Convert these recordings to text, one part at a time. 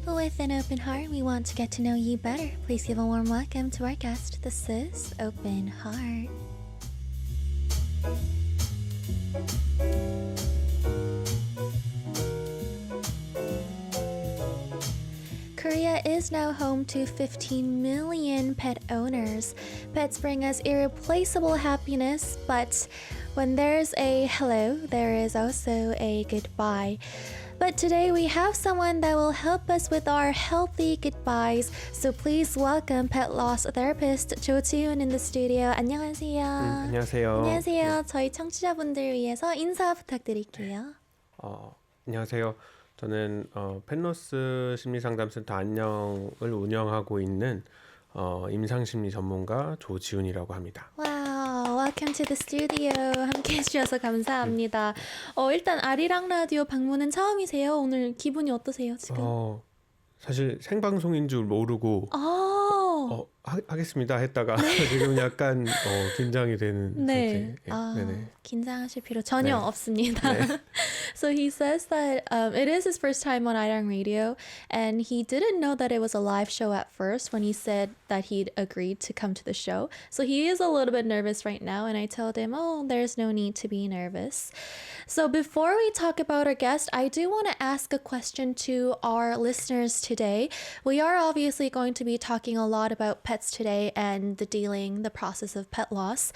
With an open heart, we want to get to know you better. Please give a warm welcome to our guest. This is Open Heart. Korea is now home to 15 million pet owners. Pets bring us irreplaceable happiness, but when there's a hello, there is also a goodbye. But today we have someone that will help us with our healthy goodbyes. So please welcome pet loss therapist 조지훈 in the studio. 안녕하세요. 안녕하세요. 안녕하세요. 저희 청취자분들 위해서 인사 부탁드릴게요. 안녕하세요. 저는 펫로스 심리상담센터 안녕을 운영하고 있는 임상심리 전문가 조지훈이라고 합니다. Wow, welcome to the studio. 함께 해주셔서 감사합니다. 일단 아리랑 라디오 방문은 처음이세요? 오늘 기분이 어떠세요, 지금? 사실 생방송인 줄 모르고 하겠습니다 했다가 지금 약간 긴장이 되는 네. 상태. 네네. 긴장하실 필요 전혀 네. 없습니다. 네. So he says that it is his first time on Arirang Radio, and he didn't know that it was a live show at first when he said that he'd agreed to come to the show. So he is a little bit nervous right now, and I told him, there's no need to be nervous. So before we talk about our guest, I do want to ask a question to our listeners today. We are obviously going to be talking a lot about pets today and the process of pet loss.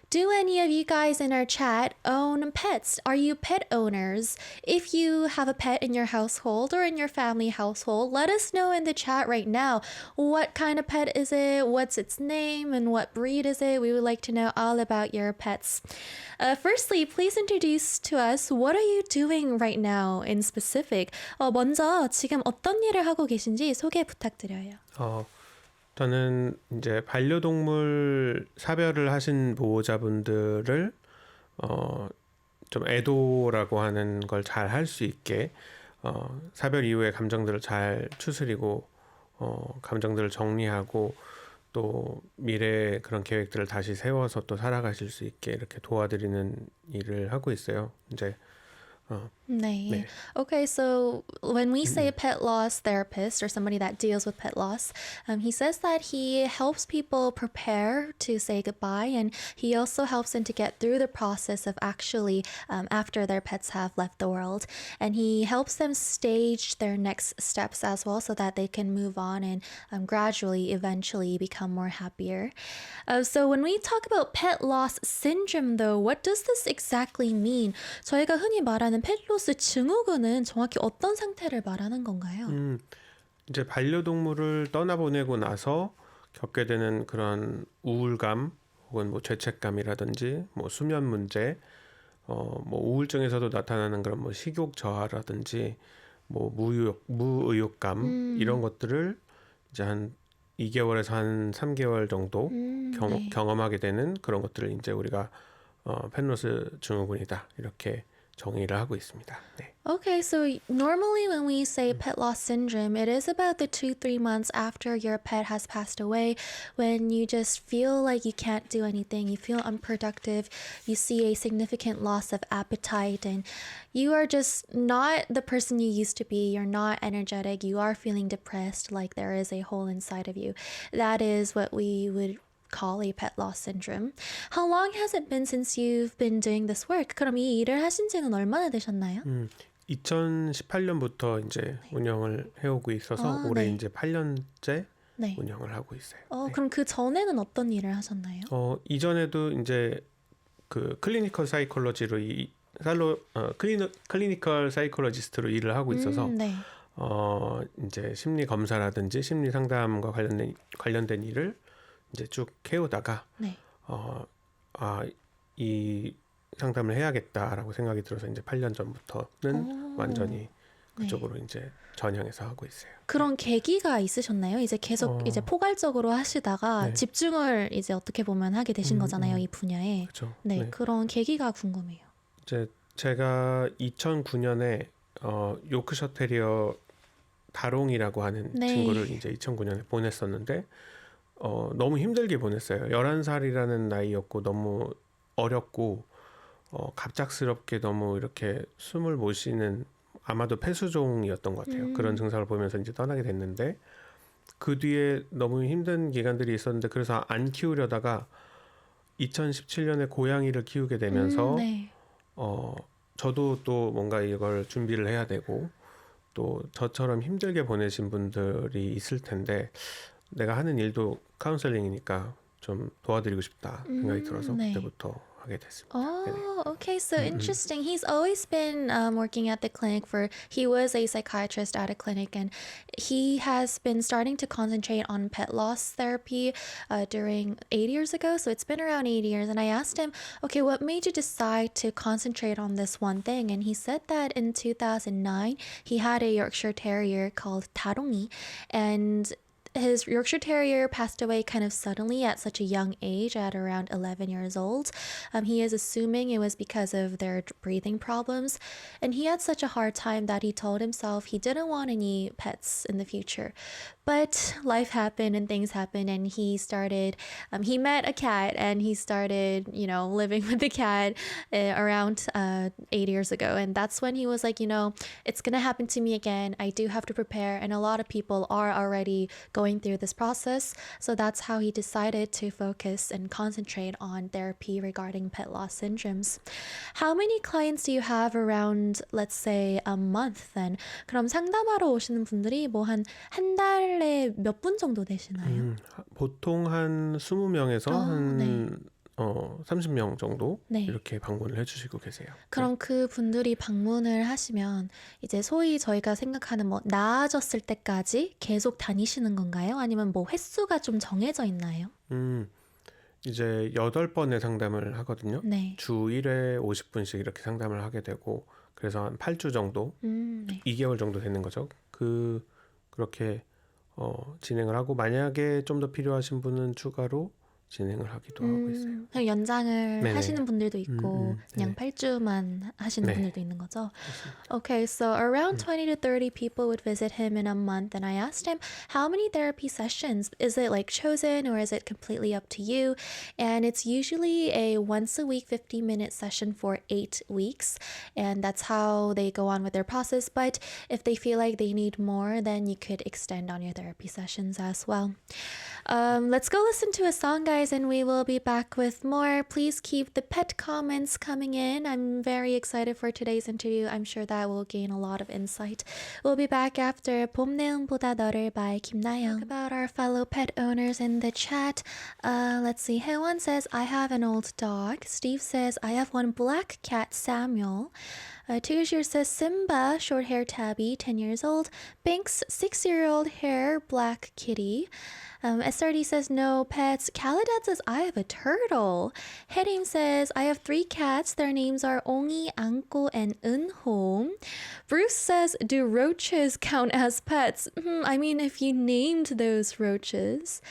Do any of you guys in our chat own pets? Are you pet owners? If you have a pet in your household or in your family household, let us know in the chat right now. What kind of pet is it? What's its name? And what breed is it? We would like to know all about your pets. Firstly, please introduce to us what are you doing right now in specific? 먼저 지금 어떤 일을 하고 계신지 소개 부탁드려요. 저는 이제 반려동물 사별을 하신 보호자분들을 좀 애도라고 하는 걸 잘 할 수 있게 사별 이후의 감정들을 잘 추스리고 감정들을 정리하고 또 미래의 그런 계획들을 다시 세워서 또 살아가실 수 있게 이렇게 도와드리는 일을 하고 있어요. 이제 네. Okay, so when we say pet loss therapist or somebody that deals with pet loss, he says that he helps people prepare to say goodbye, and he also helps them to get through the process of actually after their pets have left the world, and he helps them stage their next steps as well so that they can move on and gradually, eventually become more happier. So when we talk about pet loss syndrome though, what does this exactly mean? 저희가 흔히 말하는 펫로스 증후군은 정확히 어떤 상태를 말하는 건가요? 이제 반려동물을 떠나보내고 나서 겪게 되는 그런 우울감 혹은 뭐 죄책감이라든지 뭐 수면 문제, 뭐 우울증에서도 나타나는 그런 뭐 식욕 저하라든지 뭐 무의욕감 이런 것들을 이제 한 2개월에서 한 3개월 정도 경험하게 되는 그런 것들을 이제 우리가 펫로스 증후군이다 이렇게 정의를 하고 있습니다. 네. Okay, so normally when we say pet loss syndrome, it is about the 2-3 months after your pet has passed away when you just feel like you can't do anything, you feel unproductive, you see a significant loss of appetite, and you are just not the person you used to be, you're not energetic, you are feeling depressed, like there is a hole inside of you. That is what we would call a pet loss syndrome. How long has it been since you've been doing this work? 그럼 이 일을 하신 지는 얼마나 되셨나요? 2018년부터 이제 운영을 해오고 있어서 올해 네. 이제 8년째 네. 운영을 하고 있어요. 그럼 그 전에는 어떤 일을 하셨나요? 이전에도 이제 그 클리니컬 사이콜로지로 클리니컬 사이콜로지스트로 일을 하고 있어서 네. 이제 심리 검사라든지 심리 상담과 관련된 일을 이제 쭉 해오다가 네. 이 상담을 해야겠다라고 생각이 들어서 이제 8년 전부터는 완전히 그쪽으로 이제 전향해서 하고 있어요. 그런 계기가 있으셨나요? 이제 계속 이제 포괄적으로 하시다가 네. 집중을 이제 어떻게 보면 하게 되신 거잖아요, 이 분야에. 그렇죠. 네, 그런 계기가 궁금해요. 이제 제가 2009년에 요크셔 테리어 다롱이라고 하는 네. 친구를 이제 2009년에 보냈었는데 너무 힘들게 보냈어요. 11살이라는 나이였고 너무 어렵고 갑작스럽게 너무 이렇게 숨을 못 쉬는 아마도 폐수종이었던 것 같아요. 그런 증상을 보면서 이제 떠나게 됐는데 그 뒤에 너무 힘든 기간들이 있었는데 그래서 안 키우려다가 2017년에 고양이를 키우게 되면서 네. 저도 또 뭔가 이걸 준비를 해야 되고 또 저처럼 힘들게 보내신 분들이 있을 텐데 내가 하는 일도 카운셀링이니까 좀 도와드리고 싶다 생각이 들어서 네. 그때부터 하게 됐습니다. 네네. Oh, okay. So interesting. He's always been working at the clinic he was a psychiatrist at a clinic and he has been starting to concentrate on pet loss therapy during 8 years ago. So it's been around 8 years. And I asked him, okay, what made you decide to concentrate on this one thing? And he said that in 2009, he had a Yorkshire Terrier called Tarongi and his Yorkshire Terrier passed away kind of suddenly at such a young age, at around 11 years old. He is assuming it was because of their breathing problems. And he had such a hard time that he told himself he didn't want any pets in the future. But life happened and things happened, and he met a cat and he started, living with the cat around 8 years ago. And that's when he was like, it's going to happen to me again. I do have to prepare. And a lot of people are already going through this process. So that's how he decided to focus and concentrate on therapy regarding pet loss syndromes. How many clients do you have around, let's say, a month then? 그럼 상담하러 오시는 분들이 뭐 한 달에 몇 분 정도 되시나요? 보통 한 20명에서 네. 30명 정도 네. 이렇게 방문을 해주시고 계세요. 그럼 그 분들이 방문을 하시면 이제 소위 저희가 생각하는 뭐 나아졌을 때까지 계속 다니시는 건가요? 아니면 뭐 횟수가 좀 정해져 있나요? 이제 8번의 상담을 하거든요. 네. 주 1회 50분씩 이렇게 상담을 하게 되고 그래서 한 8주 정도, 네. 2개월 정도 되는 거죠. 그렇게 진행을 하고 만약에 좀 더 필요하신 분은 추가로 진행을 하기도 하고 있어요. 그냥 연장을 네네. 하시는 분들도 있고 그냥 네. 8주만 하시는 네. 분들도 있는 거죠. 그렇습니다. Okay, so around 20 to 30 people would visit him in a month, and I asked him, how many therapy sessions? Is it like chosen or is it completely up to you? And it's usually a once a week 50-minute session for 8 weeks, and that's how they go on with their process. But if they feel like they need more, then you could extend on your therapy sessions as well. Let's go listen to a song, guys, and we will be back with more. Please keep the pet comments coming in. I'm very excited for today's interview. I'm sure that will gain a lot of insight. We'll be back after 봄 내음보다 너를 by 김나영. Talk about our fellow pet owners in the chat. Let's see. Hewon says, I have an old dog. Steve says, I have one black cat, Samuel. Tushir says Simba, short hair tabby, 10 years old. Binks, 6-year-old hair, black kitty. SRD says no pets. Caladad says I have a turtle. Herim says I have 3 cats. Their names are Ongi, Anko, and Eunho. Bruce says, do roaches count as pets? I mean, if you named those roaches.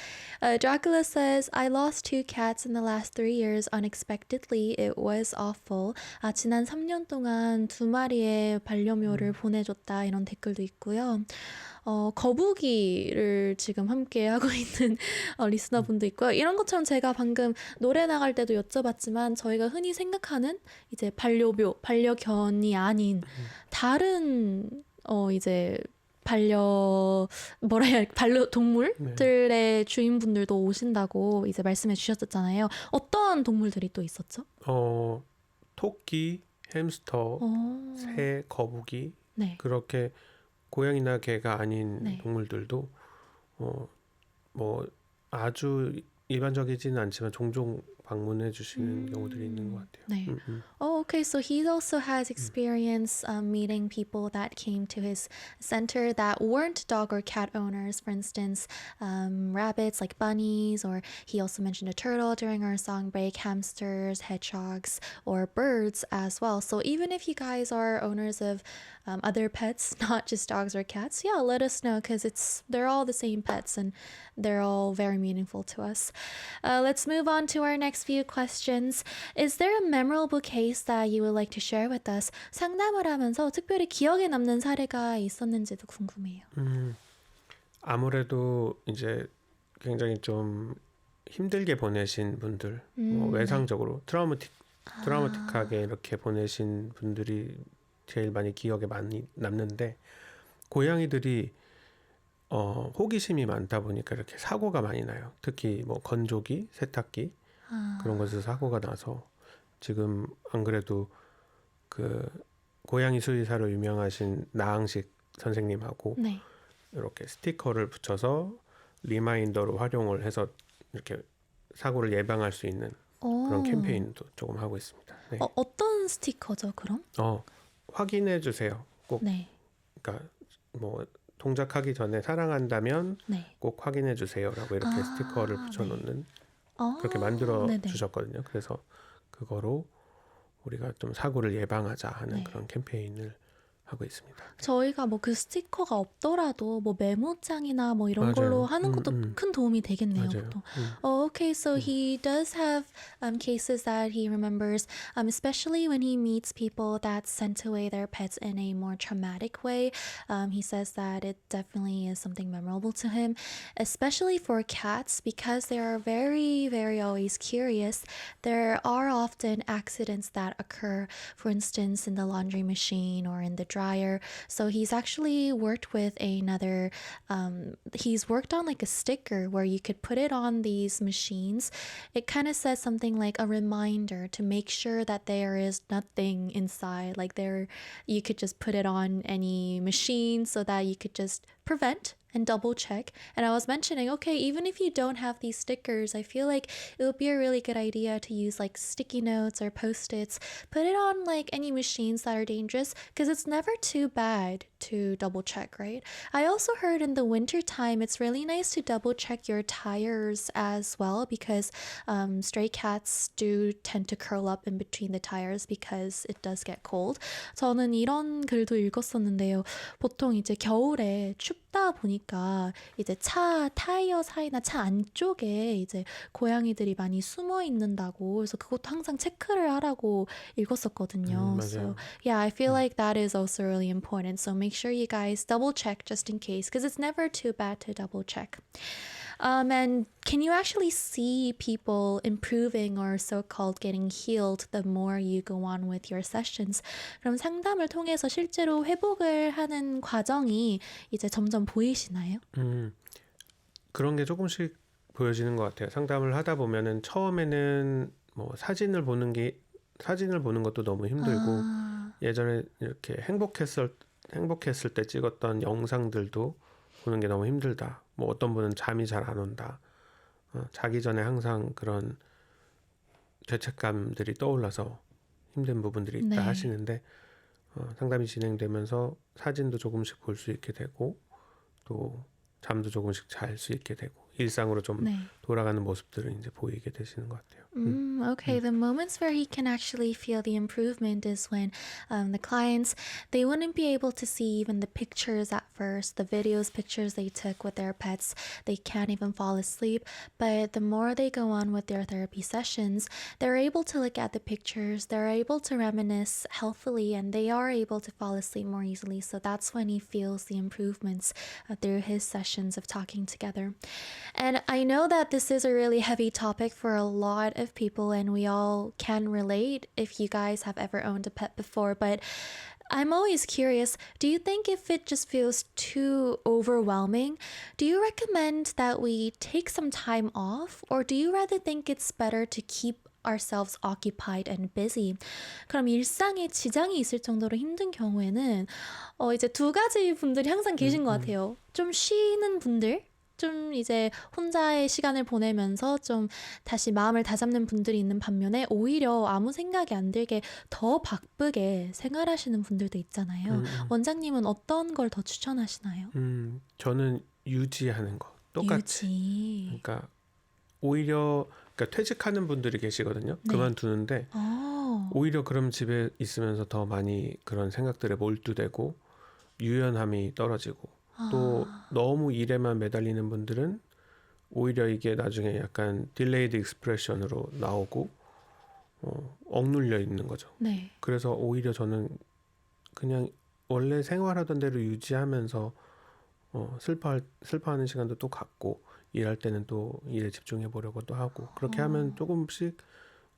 Dracula says, I lost 2 cats in the last 3 years unexpectedly. It was awful. 지난 3년 동안 2마리의 반려묘를 보내줬다. 이런 댓글도 있고요. 거북이를 지금 함께 하고 있는 리스너분도 있고요. 이런 것처럼 제가 방금 노래 나갈 때도 여쭤봤지만 저희가 흔히 생각하는 이제 반려견이 아닌 다른 이제 반려동물들의 주인분들도 오신다고 이제 말씀해 주셨었잖아요. 어떤 동물들이 또 있었죠? 토끼, 햄스터, 새, 거북이 네. 그렇게 고양이나 개가 아닌 네. 동물들도 뭐 아주 일반적이지는 않지만 종종 방문해 주시는 경우들이 있는 것 같아요. 네. Oh, okay. So he also has experience meeting people that came to his center that weren't dog or cat owners. For instance, rabbits like bunnies, or he also mentioned a turtle during our song break, hamsters, hedgehogs, or birds as well. So even if you guys are owners of other pets, not just dogs or cats, yeah, let us know because they're all the same pets and they're all very meaningful to us. Let's move on to our next few questions. Is there a memorable case that you would like to share with us? 상담을 하면서 특별히 기억에 남는 사례가 있었는지도 궁금해요. 아무래도 이제 굉장히 좀 힘들게 보내신 분들, 외상적으로 트라우마틱하게 이렇게 보내신 분들이 제일 많이 기억에 많이 남는데 고양이들이 호기심이 많다 보니까 이렇게 사고가 많이 나요. 특히 뭐 건조기, 세탁기 그런 아, 것에서 사고가 나서 지금 안 그래도 그 고양이 수의사로 유명하신 나항식 선생님하고 네. 이렇게 스티커를 붙여서 리마인더로 활용을 해서 이렇게 사고를 예방할 수 있는 그런 오, 캠페인도 조금 하고 있습니다. 네. 어떤 스티커죠, 그럼? 확인해 주세요. 꼭 네. 그러니까 뭐 동작하기 전에 사랑한다면 네. 꼭 확인해 주세요라고 이렇게 스티커를 아, 붙여 네. 놓는 그렇게 아, 만들어 네네. 주셨거든요. 그래서 그거로 우리가 좀 사고를 예방하자 하는 네. 그런 캠페인을 하고 있습니다. 네. 저희가 뭐 그 스티커가 없더라도 뭐 메모장이나 뭐 이런 걸로 맞아요. 하는 것도 큰 도움이 되겠네요, 맞아요. 보통. Oh, okay, so 음. he does have cases that he remembers, especially when he meets people that sent away their pets in a more traumatic way. He says that it definitely is something memorable to him, especially for cats because they are very, very always curious. There are often accidents that occur, for instance, in the laundry machine or in the dryer. So he's actually worked with another, he's worked on like a sticker where you could put it on these machines. It kind of says something like a reminder to make sure that there is nothing inside. Like there, you could just put it on any machine so that you could just prevent and double check. And I was mentioning, okay, even if you don't have these stickers, I feel like it would be a really good idea to use like sticky notes or post-its. Put it on like any machines that are dangerous because it's never too bad to double check, right? I also heard in the winter time it's really nice to double check your tires as well because stray cats do tend to curl up in between the tires because it does get cold. 저는 이런 글도 읽었었는데요. 보통 이제 겨울에 춥다 보니까 이제 차 타이어 사이나 차 안쪽에 이제 고양이들이 많이 숨어 있는다고 그래서 그것도 항상 체크를 하라고 읽었었거든요. So 맞아요. yeah, I feel like that is also really important. So make sure you guys double check just in case because it's never too bad to double check. And can you actually see people improving or so-called getting healed the more you go on with your sessions? 그럼 상담을 통해서 실제로 회복을 하는 과정이 이제 점점 보이시나요? 그런 게 조금씩 보여지는 것 같아요. 상담을 하다 보면은 처음에는 뭐 사진을 보는 것도 너무 힘들고 아, 예전에 이렇게 행복했을 때 찍었던 영상들도 보는 게 너무 힘들다. 뭐 어떤 분은 잠이 잘 안 온다. 자기 전에 항상 그런 죄책감들이 떠올라서 힘든 부분들이 있다 네. 하시는데 상담이 진행되면서 사진도 조금씩 볼 수 있게 되고 또 잠도 조금씩 잘 수 있게 되고 일상으로 좀 네. 돌아가는 모습들을 이제 보이게 되시는 것 같아요. Okay, the moments where he can actually feel the improvement is when the clients they wouldn't be able to see even the pictures at first, the pictures they took with their pets. They can't even fall asleep. But the more they go on with their therapy sessions, they're able to look at the pictures, they're able to reminisce healthily, and they are able to fall asleep more easily. So that's when he feels the improvements through his sessions of talking together. And I know that this is a really heavy topic for a lot of people, and we all can relate if you guys have ever owned a pet before. But I'm always curious, do you think if it just feels too overwhelming, do you recommend that we take some time off? Or do you rather think it's better to keep ourselves occupied and busy? 그럼 일상에 지장이 있을 정도로 힘든 경우에는 이제 두 가지 분들이 항상 계신 것 같아요. 좀 쉬는 분들, 좀 이제 혼자의 시간을 보내면서 좀 다시 마음을 다잡는 분들이 있는 반면에 오히려 아무 생각이 안 들게 더 바쁘게 생활하시는 분들도 있잖아요. 원장님은 어떤 걸 더 추천하시나요? 저는 유지하는 거 똑같이. 유지. 그러니까 오히려 그러니까 퇴직하는 분들이 계시거든요. 네. 그만두는데 어. 오히려 그럼 집에 있으면서 더 많이 그런 생각들에 몰두되고 유연함이 떨어지고 또 너무 일에만 매달리는 분들은 오히려 이게 나중에 약간 딜레이드 익스프레션으로 나오고 억눌려 있는 거죠. 네. 그래서 오히려 저는 그냥 원래 생활하던 대로 유지하면서 슬퍼하는 시간도 또 갖고 일할 때는 또 일에 집중해 보려고 또 하고 그렇게 하면 조금씩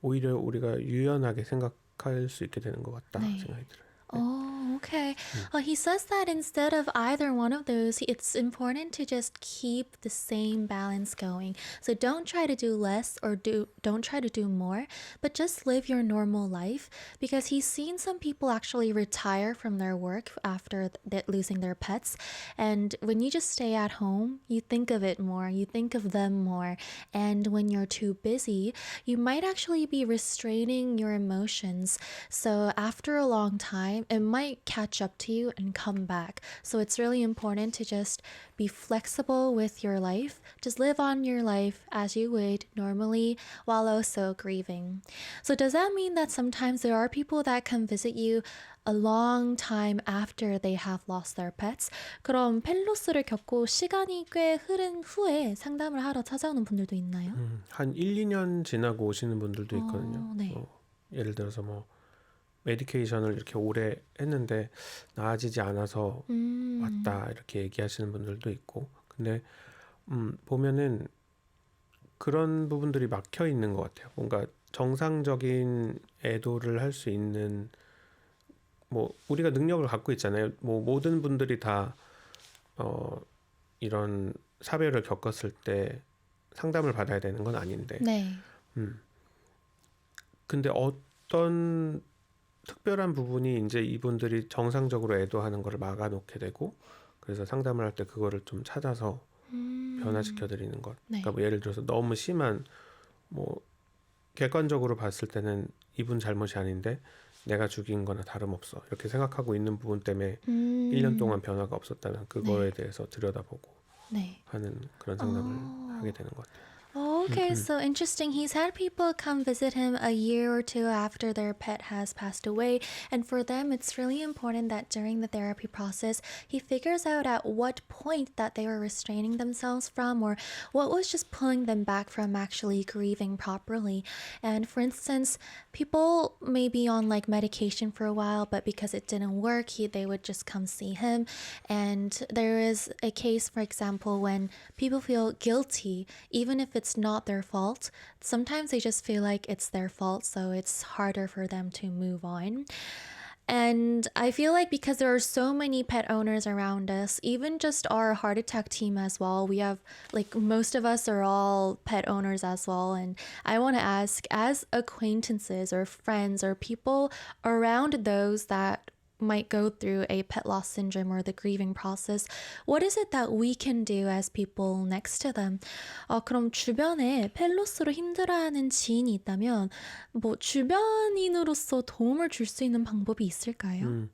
오히려 우리가 유연하게 생각할 수 있게 되는 것 같다 네. 생각이 들어요. Oh, okay. Well, he says that instead of either one of those, it's important to just keep the same balance going. So don't try to do less or don't try to do more, but just live your normal life because he's seen some people actually retire from their work after losing their pets. And when you just stay at home, you think of it more, you think of them more. And when you're too busy, you might actually be restraining your emotions. So after a long time, it might catch up to you and come back. So it's really important to just be flexible with your life. Just live on your life as you would normally while also grieving. So does that mean that sometimes there are people that come visit you a long time after they have lost their pets? 그럼 펫로스를 겪고 시간이 꽤 흐른 후에 상담을 하러 찾아오는 분들도 있나요? 한 1, 2년 지나고 오시는 분들도 있거든요. 네. 예를 들어서 뭐 메디케이션을 이렇게 오래 했는데 나아지지 않아서 왔다 이렇게 얘기하시는 분들도 있고 근데 보면은 그런 부분들이 막혀 있는 것 같아요. 뭔가 정상적인 애도를 할 수 있는 뭐 우리가 능력을 갖고 있잖아요. 뭐 모든 분들이 다 이런 사별을 겪었을 때 상담을 받아야 되는 건 아닌데 네. 근데 어떤 특별한 부분이 이제 이분들이 정상적으로 애도하는 거를 막아놓게 되고 그래서 상담을 할 때 그거를 좀 찾아서 변화시켜 드리는 것. 네. 그러니까 뭐 예를 들어서 너무 심한 뭐 객관적으로 봤을 때는 이분 잘못이 아닌데 내가 죽인 거나 다름없어 이렇게 생각하고 있는 부분 때문에 1년 동안 변화가 없었다면 그거에 대해서 들여다보고 네. 하는 그런 상담을 하게 되는 것 같아요. Oh, okay, so interesting. He's had people come visit him a year or two after their pet has passed away, and for them, it's really important that during the therapy process, he figures out at what point that they were restraining themselves from or what was just pulling them back from actually grieving properly. And for instance, people may be on like medication for a while, but because it didn't work, they would just come see him. And there is a case, for example, when people feel guilty, even if it's not their fault. Sometimes they just feel like it's their fault, so it's harder for them to move on. And I feel like because there are so many pet owners around us, even just our heart attack team as well, we have like most of us are all pet owners as well. And I want to ask, as acquaintances or friends or people around those that might go through a pet loss syndrome or the grieving process, what is it that we can do as people next to them? 그럼 주변에 펫로스로 힘들어하는 지인이 있다면 뭐 주변인으로서 도움을 줄 수 있는 방법이 있을까요?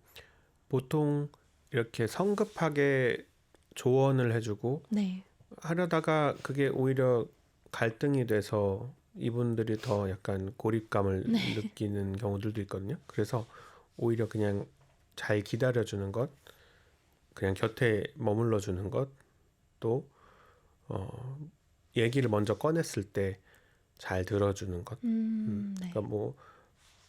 보통 이렇게 성급하게 조언을 해주고 네. 하려다가 그게 오히려 갈등이 돼서 이분들이 더 약간 고립감을 느끼는 경우들도 있거든요. 그래서 오히려 그냥 잘 기다려주는 것, 그냥 곁에 머물러 주는 것, 또 얘기를 먼저 꺼냈을 때 잘 들어주는 것. 네. 그러니까 뭐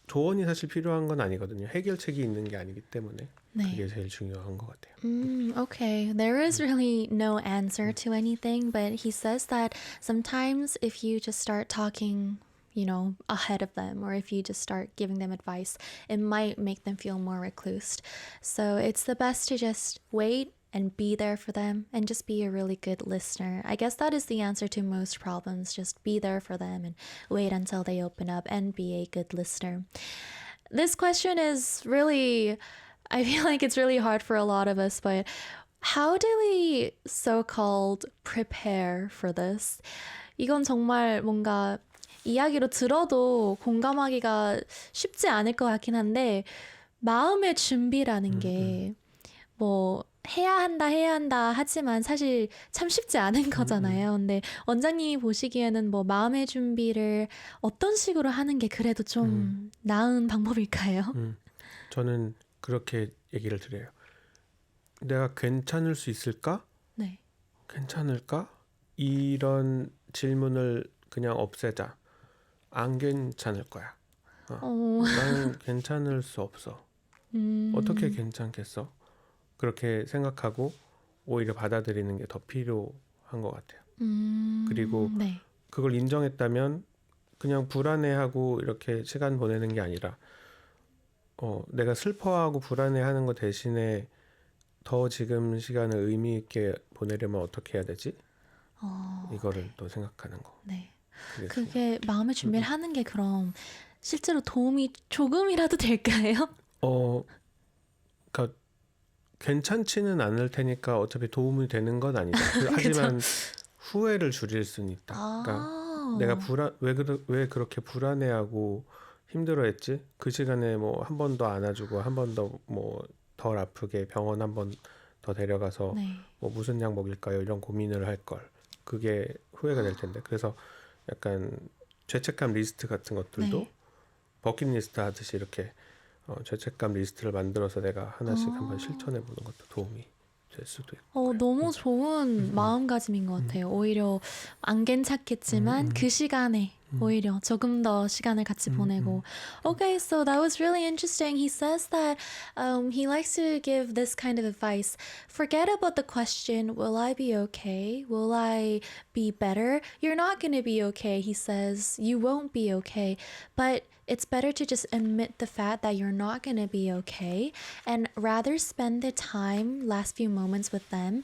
조언이 사실 필요한 건 아니거든요. 해결책이 있는 게 아니기 때문에 그게 제일 중요한 것 같아요. Okay, there is really no answer to anything, but he says that sometimes if you just start talking, you know, ahead of them, or if you just start giving them advice, it might make them feel more reclused. So it's the best to just wait and be there for them and just be a really good listener. I guess that is the answer to most problems. Just be there for them and wait until they open up and be a good listener. This question is really, I feel like it's really hard for a lot of us, but how do we so-called prepare for this? 이건 정말 뭔가 이야기로 들어도 공감하기가 쉽지 않을 것 같긴 한데 마음의 준비라는 게 뭐 해야 한다 하지만 사실 참 쉽지 않은 거잖아요. 근데 원장님이 보시기에는 뭐 마음의 준비를 어떤 식으로 하는 게 그래도 좀 나은 방법일까요? 저는 그렇게 얘기를 드려요. 내가 괜찮을 수 있을까? 네. 괜찮을까? 이런 질문을 그냥 없애자. 안 괜찮을 거야. 나는 괜찮을 수 없어. 어떻게 괜찮겠어? 그렇게 생각하고 오히려 받아들이는 게 더 필요한 것 같아요. 그리고 네. 내가 슬퍼하고 불안해하는 거 대신에 더 지금 시간을 의미 있게 보내려면 어떻게 해야 되지? 이거를 또 생각하는 거. 네. 그게 그게 마음의 준비를 하는 게 그럼 실제로 도움이 조금이라도 될까요? 그러니까 괜찮지는 않을 테니까 어차피 도움이 되는 건 아니다. 하지만 후회를 줄일 수는 있다. 그러니까 내가 왜 그렇게 불안해하고 힘들어했지? 그 시간에 뭐 한 번 더 안아주고 한 번 더 뭐 덜 아프게 병원 한 번 더 데려가서 네. 뭐 무슨 약 먹일까요? 이런 고민을 할 걸. 그게 후회가 될 텐데. 그래서 약간 죄책감 리스트 같은 것들도 네. 버킷리스트 하듯이 이렇게 죄책감 리스트를 만들어서 내가 하나씩 한번 실천해 보는 것도 도움이 될 수도 있고. 너무 좋은 마음가짐인 것 같아요. 오히려 안 괜찮겠지만 그 시간에 오히려 조금 더 시간을 같이 보내고. Okay, so that was really interesting. He says that he likes to give this kind of advice. Forget about the question, will I be okay? Will I be better? You're not going to be okay, he says. You won't be okay. But it's better to just admit the fact that you're not going to be okay and rather spend the time, last few moments with them,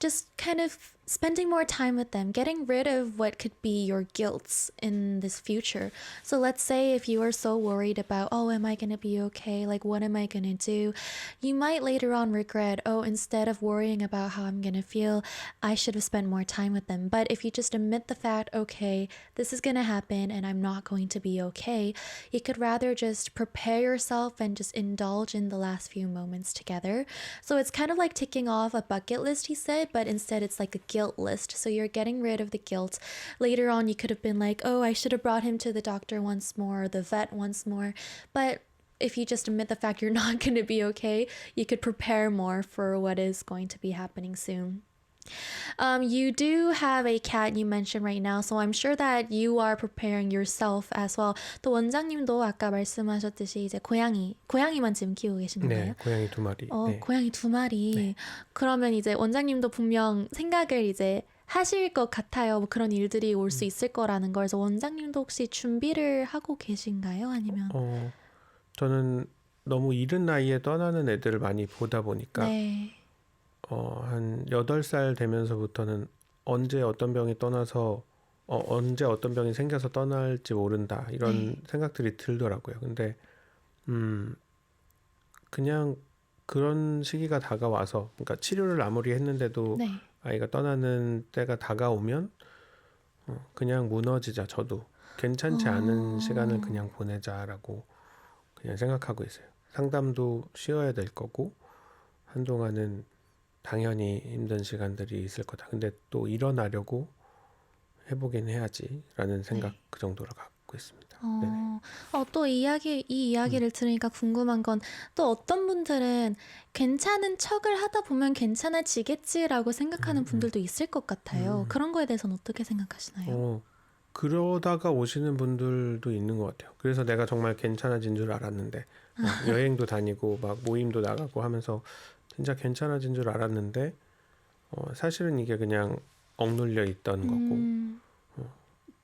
just kind of spending more time with them, getting rid of what could be your guilt in this future. So let's say if you are so worried about, oh, am I going to be okay? Like, what am I going to do? You might later on regret, oh, instead of worrying about how I'm going to feel, I should have spent more time with them. But if you just admit the fact, okay, this is going to happen and I'm not going to be okay, you could rather just prepare yourself and just indulge in the last few moments together. So it's kind of like ticking off a bucket list, he said, but instead it's like a guilt list. So you're getting rid of the guilt. Later on, you could have been like, oh, I should have brought him to the doctor once more, or the vet once more. But if you just admit the fact you're not going to be okay, you could prepare more for what is going to be happening soon. You do have a cat you mentioned right now, so I'm sure that you are preparing yourself as well. 또 원장님도 아까 말씀하셨듯이 이제 고양이만 지금 키우고 계신 건가요? 네, 고양이 2마리. 네. 고양이 2마리. 네. 그러면 이제 원장님도 분명 생각을 이제 하실 것 같아요. 뭐 그런 일들이 올 수 있을 거라는 걸. 그래서 원장님도 혹시 준비를 하고 계신가요? 아니면? 저는 너무 이른 나이에 떠나는 애들을 많이 보다 보니까 네. 한 8살 되면서부터는 언제 어떤 병이 떠나서 언제 어떤 병이 생겨서 떠날지 모른다 이런 생각들이 들더라고요. 근데 그냥 그런 시기가 다가와서 그러니까 치료를 아무리 했는데도 네. 아이가 떠나는 때가 다가오면 그냥 무너지자. 저도 괜찮지 않은 시간을 그냥 보내자라고 그냥 생각하고 있어요. 상담도 쉬어야 될 거고 한동안은 당연히 힘든 시간들이 있을 거다. 근데 또 일어나려고 해보긴 해야지라는 생각 그 정도로 갖고 있습니다. 또 이 이야기를 들으니까 궁금한 건 또 어떤 분들은 괜찮은 척을 하다 보면 괜찮아지겠지라고 생각하는 분들도 있을 것 같아요. 그런 거에 대해서는 어떻게 생각하시나요? 그러다가 오시는 분들도 있는 것 같아요. 그래서 내가 정말 괜찮아진 줄 알았는데 여행도 다니고 막 모임도 나가고 하면서 진짜 괜찮아진 줄 알았는데 사실은 이게 그냥 억눌려 있던 거고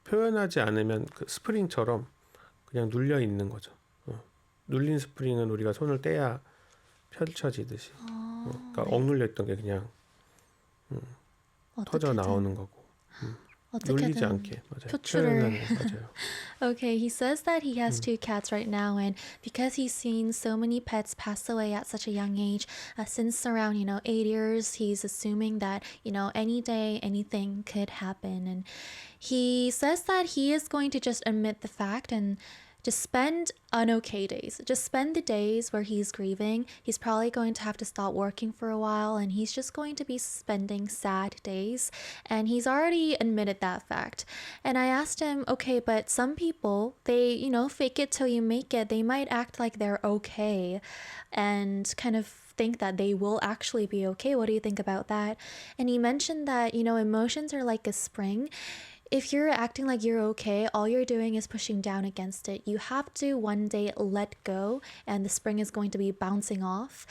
표현하지 않으면 그 스프링처럼 그냥 눌려 있는 거죠. 눌린 스프링은 우리가 손을 떼야 펼쳐지듯이 그러니까 억눌려 있던 게 그냥 터져 나오는 거고 눌리지 않게 표현하는 맞아요. Okay, he says that he has two cats right now, and because he's seen so many pets pass away at such a young age, since around 8 years, he's assuming that any day anything could happen, and he says that he is going to just admit the fact and just spend unokay days. Just spend the days where he's grieving. He's probably going to have to stop working for a while and he's just going to be spending sad days. And he's already admitted that fact. And I asked him, okay, but some people, they, fake it till you make it. They might act like they're okay and kind of think that they will actually be okay. What do you think about that? And he mentioned that, emotions are like a spring. If you're acting like you're okay, all you're doing is pushing down against it. You have to one day let go and the spring is going to be bouncing off.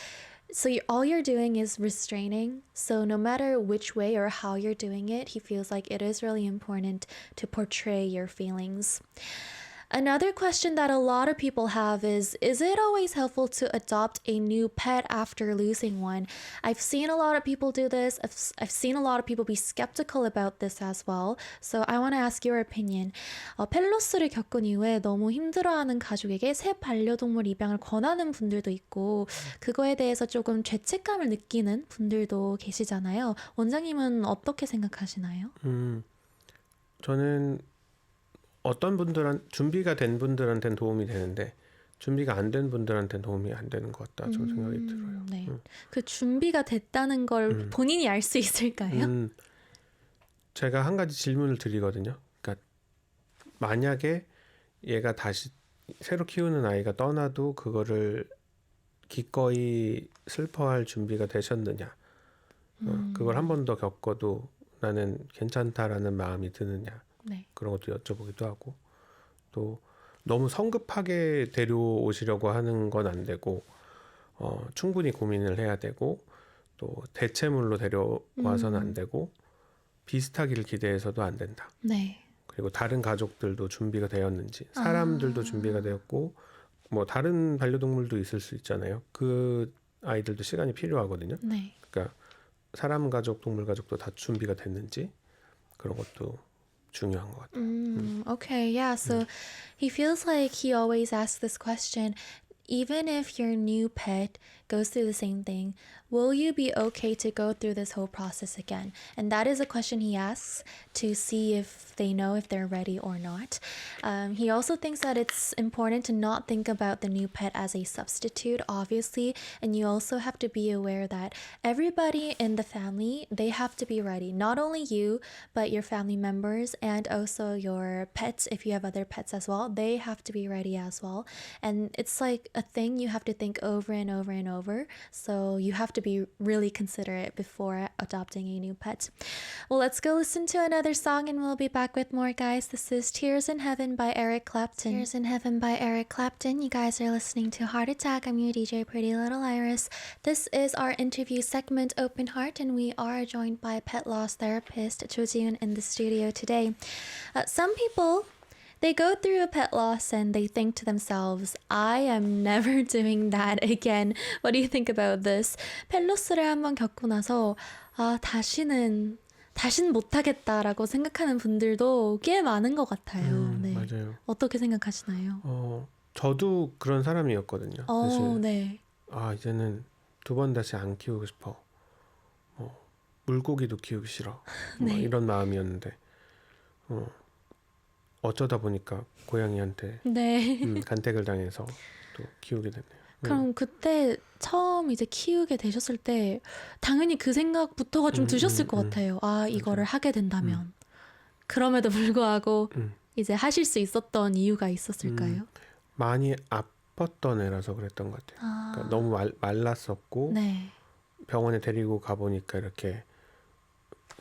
So all you're doing is restraining. So no matter which way or how you're doing it, he feels like it is really important to portray your feelings. Another question that a lot of people have is it always helpful to adopt a new pet after losing one? I've seen a lot of people do this. I've seen a lot of people be skeptical about this as well. So I want to ask your opinion. 펠로스를 겪은 이후에 너무 힘들어하는 가족에게 새 반려동물 입양을 권하는 분들도 있고 그거에 대해서 조금 죄책감을 느끼는 분들도 계시잖아요. 원장님은 어떻게 생각하시나요? 저는 어떤 준비가 된 분들한테는 도움이 되는데 준비가 안 된 분들한테는 도움이 안 되는 것 같다 좀 생각이 들어요. 네. 그 준비가 됐다는 걸 본인이 알 수 있을까요? 제가 한 가지 질문을 드리거든요. 그러니까 만약에 얘가 다시 새로 키우는 아이가 떠나도 그거를 기꺼이 슬퍼할 준비가 되셨느냐? 그걸 한 번 더 겪어도 나는 괜찮다라는 마음이 드느냐? 네. 그런 것도 여쭤보기도 하고 또 너무 성급하게 데려오시려고 하는 건 안 되고 충분히 고민을 해야 되고 또 대체물로 데려와서는 안 되고 비슷하기를 기대해서도 안 된다. 네. 그리고 다른 가족들도 준비가 되었는지 사람들도 준비가 되었고 뭐 다른 반려동물도 있을 수 있잖아요. 그 아이들도 시간이 필요하거든요. 네. 그러니까 사람 가족, 동물 가족도 다 준비가 됐는지 그런 것도 중요한 것 같아요. Okay, yeah. So he feels like he always asks this question. Even if your new pet goes through the same thing, will you be okay to go through this whole process again? And that is a question he asks to see if they know if they're ready or not. He also thinks that it's important to not think about the new pet as a substitute, obviously. And you also have to be aware that everybody in the family, they have to be ready. Not only you, but your family members and also your pets, if you have other pets as well, they have to be ready as well. And it's like a thing you have to think over and over and over. So you have to be really considerate before adopting a new pet. Well, let's go listen to another song and we'll be back with more, guys. This is Tears in Heaven by Eric Clapton. Tears in Heaven by Eric Clapton. You guys are listening to Heart Attack. I'm your DJ Pretty Little Iris. This is our interview segment, Open Heart, and we are joined by pet loss therapist Cho Ji-yoon in the studio today. Some people, they go through a pet loss and they think to themselves, I am never doing that again. What do you think about this? 펠로스를 한번 겪고 나서 다시는 못하겠다라고 생각하는 분들도 꽤 많은 것 같아요. 네. 맞아요. 어떻게 생각하시나요? 저도 그런 사람이었거든요. 사실 네. 이제는 두 번 다시 안 키우고 싶어. 물고기도 키우기 싫어. 네. 이런 마음이었는데 어쩌다 보니까 고양이한테 네. 간택을 당해서 또 키우게 됐네요. 그럼 그때 처음 이제 키우게 되셨을 때 당연히 그 생각부터가 좀 드셨을 것 같아요. 이거를 하게 된다면. 그럼에도 불구하고 이제 하실 수 있었던 이유가 있었을까요? 많이 아팠던 애라서 그랬던 것 같아요. 그러니까 너무 말랐었고 네. 병원에 데리고 가보니까 이렇게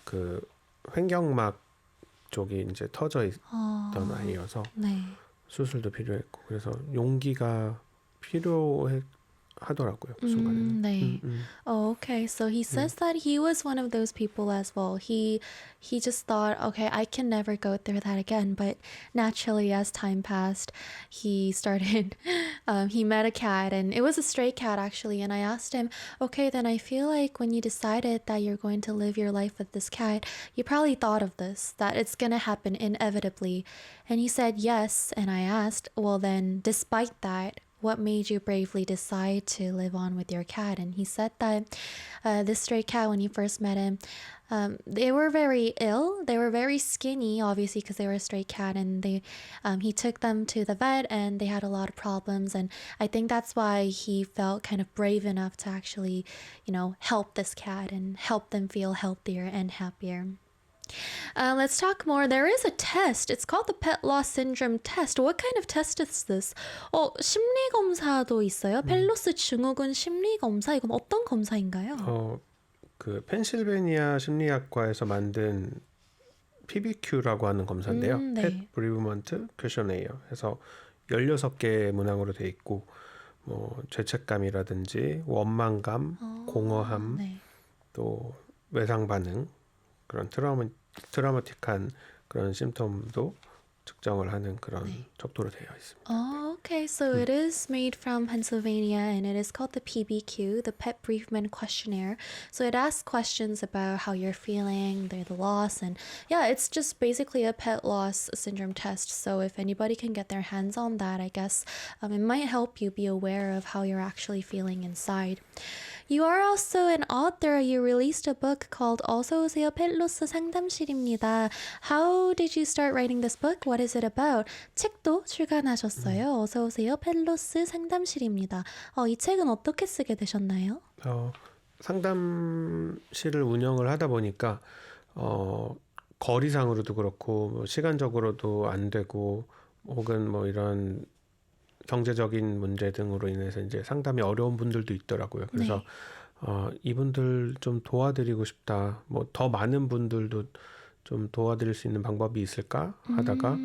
그 횡격막 쪽이 이제 터져 있던 아이여서 네. 수술도 필요했고 그래서 용기가 필요하더라고요 그 순간에는. 네. Okay. So he says that he was one of those people as well. He just thought, okay, I can never go through that again. But naturally, as time passed, he started. He met a cat, and it was a stray cat actually. And I asked him, okay, then I feel like when you decided that you're going to live your life with this cat, you probably thought of this, that it's gonna happen inevitably. And he said yes. And I asked, well, then, despite that, what made you bravely decide to live on with your cat? And he said that this stray cat, when he first met him, they were very ill. They were very skinny, obviously, because they were a stray cat. And he took them to the vet, and they had a lot of problems. And I think that's why he felt kind of brave enough to actually, help this cat and help them feel healthier and happier. Let's talk more. There is a test. It's called the pet loss syndrome test. What kind of test is this? 심리 검사도 있어요. 펠로스 증후군 심리 검사. 이건 어떤 검사인가요? 그 펜실베니아 심리학과에서 만든 PBQ라고 하는 검사인데요. 네. Pet Bereavement Questionnaire. 해서 16개의 문항으로 돼 있고 뭐 죄책감이라든지 원망감, 공허함, 네. 또 외상 반응 그런 트라우마틱한 그런 심텀도 측정을 하는 그런 척도로 되어 있습니다. Oh, okay. So it is made from Pennsylvania and it is called the PBQ, the Pet Bereavement Questionnaire. So it asks questions about how you're feeling, the loss, and yeah, it's just basically a pet loss syndrome test. So if anybody can get their hands on that, I guess it might help you be aware of how you're actually feeling inside. You are also an author. You released a book called 어서 오세요 펫로스 상담실입니다. How did you start writing this book? What is it about? 책도 출간하셨어요. 어서 오세요 펫로스 상담실입니다. 이 책은 어떻게 쓰게 되셨나요? 상담실을 운영을 하다 보니까 거리상으로도 그렇고 뭐 시간적으로도 안 되고 혹은 뭐 이런 경제적인 문제 등으로 인해서 이제 상담이 어려운 분들도 있더라고요. 그래서 이분들 좀 도와드리고 싶다. 뭐 더 많은 분들도 좀 도와드릴 수 있는 방법이 있을까 하다가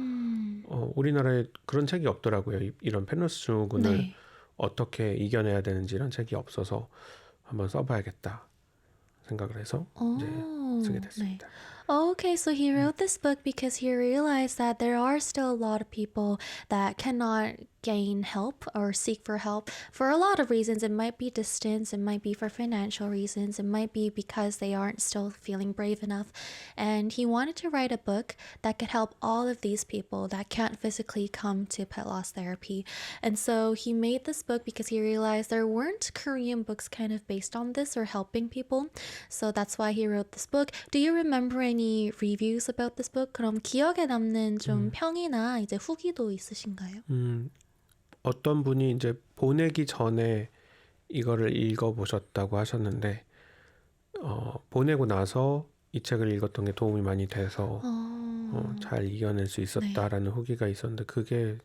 우리나라에 그런 책이 없더라고요. 이런 펫로스 증후군을 어떻게 이겨내야 되는지 이런 책이 없어서 한번 써봐야겠다 생각을 해서 이제 쓰게 됐습니다. Okay, so he wrote this book because he realized that there are still a lot of people that cannot gain help or seek for help for a lot of reasons. It might be distance, it might be for financial reasons, it might be because they aren't still feeling brave enough. And he wanted to write a book that could help all of these people that can't physically come to pet loss therapy. And so he made this book because he realized there weren't Korean books kind of based on this or helping people. So that's why he wrote this book. Do you remember any reviews about this book? 그럼 기억에 남는 좀 평이나 이제 후기도 있으신가요? 어떤 분이 이제 보내기 전에 이거를 읽어보셨다고 하셨는데 보내고 나서 이 책을 읽었던 게 도움이 많이 돼서 잘 이겨낼 수 있었다라는 후기가 있었는데 그게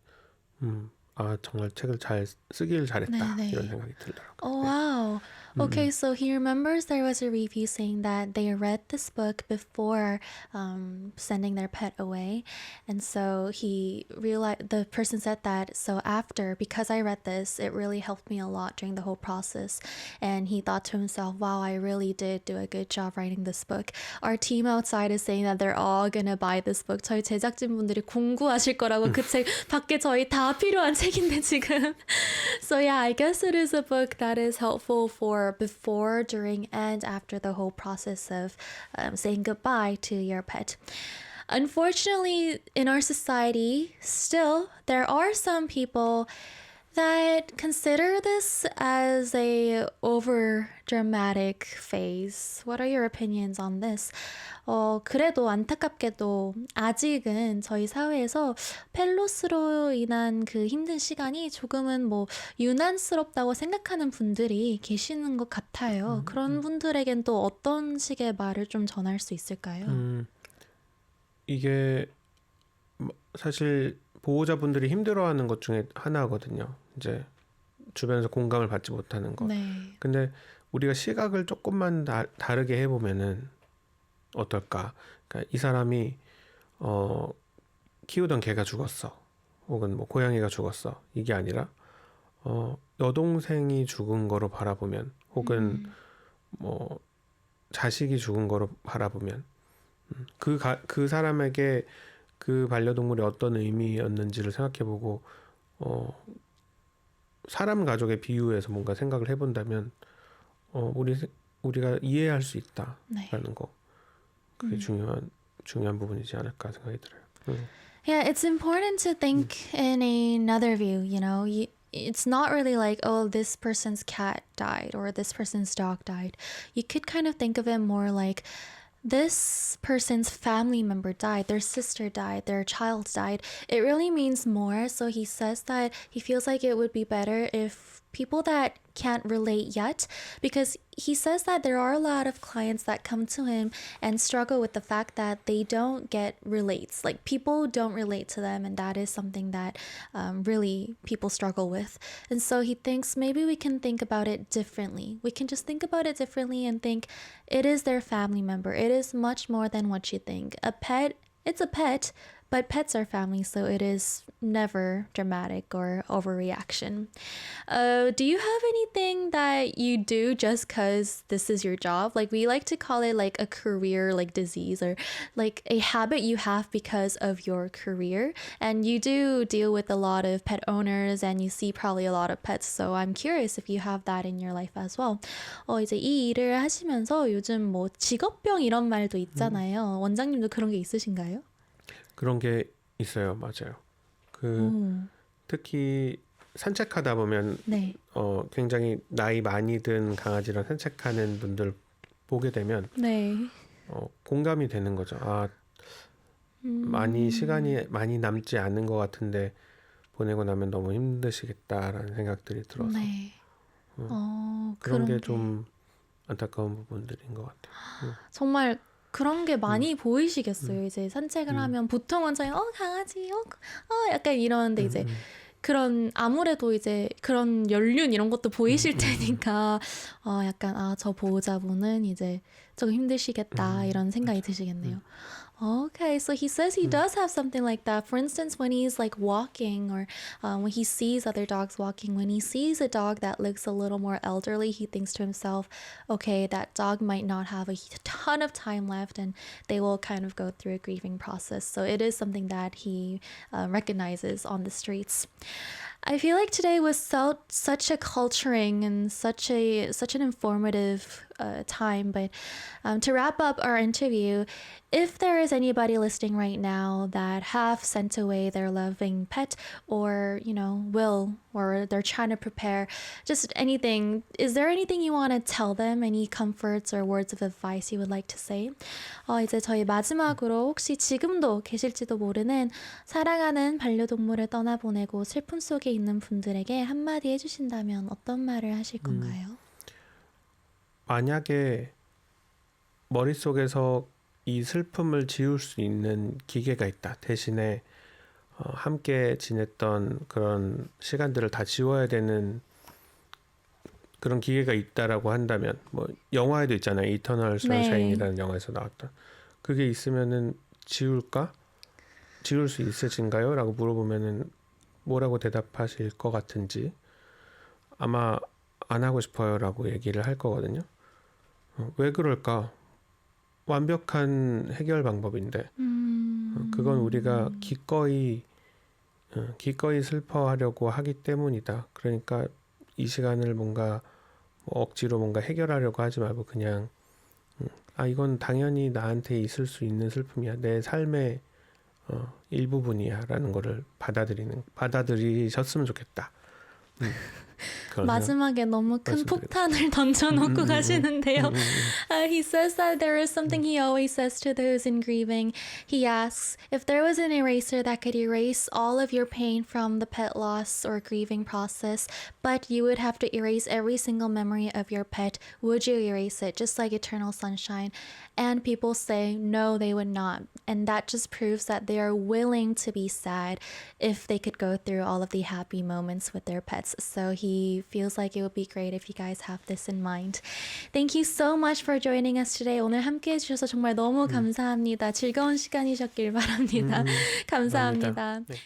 정말 책을 잘 쓰길 잘했다 이런 생각이 들더라고요. Oh, wow. Okay, so he remembers there was a review saying that they read this book before sending their pet away. And so he realized, the person said that, so after, because I read this, it really helped me a lot during the whole process. And he thought to himself, wow, I really did do a good job writing this book. Our team outside is saying that they're all gonna buy this book. 저희 제작진분들이 공구하실 거라고 그 책 밖에 저희 다 필요한 책인데 지금. So yeah, I guess it is a book that is helpful for before, during, and after the whole process of saying goodbye to your pet. Unfortunately, in our society, still, there are some people that consider this as a over dramatic phase. What are your opinions on this? 그래도 안타깝게도 아직은 저희 사회에서 펠로스로 인한 그 힘든 시간이 조금은 뭐 유난스럽다고 생각하는 분들이 계시는 것 같아요. 그런 분들에겐 또 어떤 식의 말을 좀 전할 수 있을까요? 이게 사실 보호자분들이 힘들어하는 것 중에 하나거든요. 이제 주변에서 공감을 받지 못하는 것. 근데 우리가 시각을 조금만 다르게 해보면은 어떨까? 그러니까 이 사람이 키우던 개가 죽었어. 혹은 뭐 고양이가 죽었어. 이게 아니라 여동생이 죽은 거로 바라보면 혹은 뭐 자식이 죽은 거로 바라보면 그 사람에게 그 반려동물이 어떤 의미였는지를 생각해보고 사람 가족에 비유해서 뭔가 생각을 해본다면 우리가 이해할 수 있다라는 거 그게 중요한 부분이지 않을까 생각이 들어요. Yeah, it's important to think in another view, you know. It's not really like, oh, this person's cat died or this person's dog died. You could kind of think of it more like this person's family member died, their sister died, their child died. It really means more. So he says that he feels like it would be better if people that can't relate yet, because he says that there are a lot of clients that come to him and struggle with the fact that they don't get relates. Like people don't relate to them, and that is something that really people struggle with. And so he thinks maybe we can think about it differently. We can just think about it differently and think it is their family member. It is much more than what you think. A pet, it's a pet, But pets are family, so it is never dramatic or overreaction. Do you have anything that you do just because this is your job? Like we like to call it like a career like disease or like a habit you have because of your career. And you do deal with a lot of pet owners and you see probably a lot of pets. So I'm curious if you have that in your life as well. 이제 이 일을 하시면서 요즘 뭐 직업병 이런 말도 있잖아요. 원장님도 그런 게 있으신가요? 그런 게 있어요. 맞아요. 오, 특히 산책하다 보면 네. 굉장히 나이 많이 든 강아지랑 산책하는 분들 보게 되면 네. 공감이 되는 거죠. 많이 시간이 많이 남지 않은 것 같은데 보내고 나면 너무 힘드시겠다라는 생각들이 들어서 네. 그런 게 좀 안타까운 부분들인 것 같아요. 정말 그런 게 많이 보이시겠어요. 이제 산책을 음. 하면 보통은 저희 강아지 약간 이러는데 이제 그런 아무래도 이제 그런 연륜 이런 것도 보이실 테니까 약간 저 보호자분은 이제 조금 힘드시겠다 이런 생각이 드시겠네요. Okay, so he says he does have something like that. For instance, when he's like walking or when he sees other dogs walking, when he sees a dog that looks a little more elderly, he thinks to himself, okay, that dog might not have a ton of time left and they will kind of go through a grieving process. So it is something that he recognizes on the streets. I feel like today was such a culturing and such an informative time. But to wrap up our interview, if there is anybody listening right now that have sent away their loving pet, or will, or they're trying to prepare, just anything, is there anything you want to tell them? Any comforts or words of advice you would like to say? 이제 저희 마지막으로 혹시 지금도 계실지도 모르는 사랑하는 반려동물을 떠나보내고 슬픔 속에 있는 분들에게 한마디 해주신다면 어떤 말을 하실 건가요? 만약에 머릿속에서 이 슬픔을 지울 수 있는 기계가 있다. 대신에 함께 지냈던 그런 시간들을 다 지워야 되는 그런 기계가 있다라고 한다면 뭐 영화에도 있잖아요. 이터널 선샤인이라는 영화에서 나왔던 그게 있으면은 지울까? 지울 수 있으신가요? 라고 물어보면은 뭐라고 대답하실 것 같은지 아마 안 하고 싶어요 라고 얘기를 할 거거든요. 왜 그럴까? 완벽한 해결 방법인데 그건 우리가 기꺼이 슬퍼하려고 하기 때문이다. 그러니까 이 시간을 뭔가 억지로 뭔가 해결하려고 하지 말고 그냥 이건 당연히 나한테 있을 수 있는 슬픔이야. 내 삶의 일부분이야 라는 거를 받아들이셨으면 좋겠다. 마지막에 너무 큰 폭탄을 던져놓고 가시는데요. He says that there is something he always says to those in grieving. He asks, if there was an eraser that could erase all of your pain from the pet loss or grieving process, but you would have to erase every single memory of your pet, would you erase it, just like Eternal Sunshine? And people say, no, they would not. And that just proves that they are willing to be sad if they could go through all of the happy moments with their pets. So he feels like it would be great if you guys have this in mind. Thank you so much for joining us today. 오늘 함께 해주셔서 정말 너무 감사합니다. 즐거운 시간이셨길 바랍니다. 감사합니다. 네.